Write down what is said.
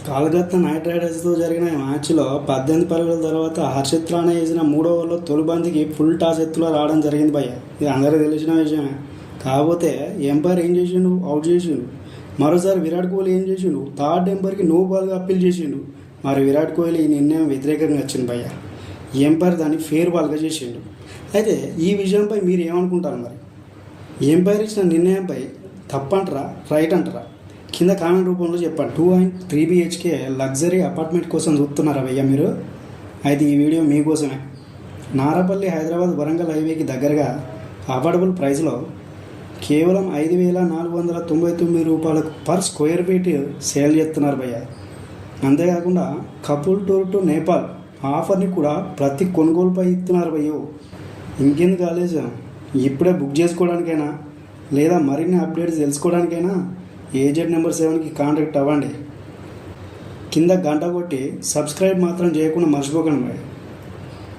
Calcutta night రైడర్స్తో జరిగిన ఈ మ్యాచ్లో 18 పరుగుల తర్వాత హర్షిత్ రాణా వేసిన 3వ ఓవర్లో తొలి బంతికి ఫుల్ టాస్ ఎత్తులో రావడం జరిగింది భయ్య. ఇది అందరికీ తెలిసిన విషయమే. కాకపోతే ఎంపైర్ ఏం చేసిండు? అవుట్ చేసిండు. మరోసారి విరాట్ కోహ్లీ ఏం చేసిండు? థర్డ్ ఎంపైర్కి నో బాల్గా అప్పీల్ చేసిండు. మరి విరాట్ కోహ్లీ ఈ నిర్ణయం వ్యతిరేకంగా వచ్చింది భయ్య. ఎంపైర్ దాన్ని ఫేర్ బాల్గా చేసిండు. అయితే ఈ విషయంపై మీరు ఏమనుకుంటారు? మరి ఎంపైర్ ఇచ్చిన నిర్ణయంపై తప్పంటారా, రైట్ అంటారా? కింద కామెంట్ రూపంలో చెప్పండి. 2.3 BHK లగ్జరీ అపార్ట్మెంట్ కోసం చూస్తున్నారా భయ్య మీరు? అయితే ఈ వీడియో మీకోసమే. నారపల్లి హైదరాబాద్ వరంగల్ హైవేకి దగ్గరగా అఫోర్డబుల్ ప్రైస్లో కేవలం 5,499 రూపాయలకు పర్ స్క్వేర్ ఫీట్ సేల్ చేస్తున్నారు భయ్య. అంతేకాకుండా కపుల్ టూర్ టు నేపాల్ ఆఫర్ని కూడా ప్రతి కొనుగోలుపై ఇస్తున్నారు భయ్యో. ఇంకెందుకు కాలేజా? ఇప్పుడే బుక్ చేసుకోవడానికైనా లేదా మరిన్ని అప్డేట్స్ తెలుసుకోవడానికైనా ఏజెంట్ నెంబర్ 7కి కాంటాక్ట్ అవ్వండి. కింద గంట కొట్టి సబ్స్క్రైబ్ మాత్రం చేయకుండా మర్చిపోకండి భయ్య.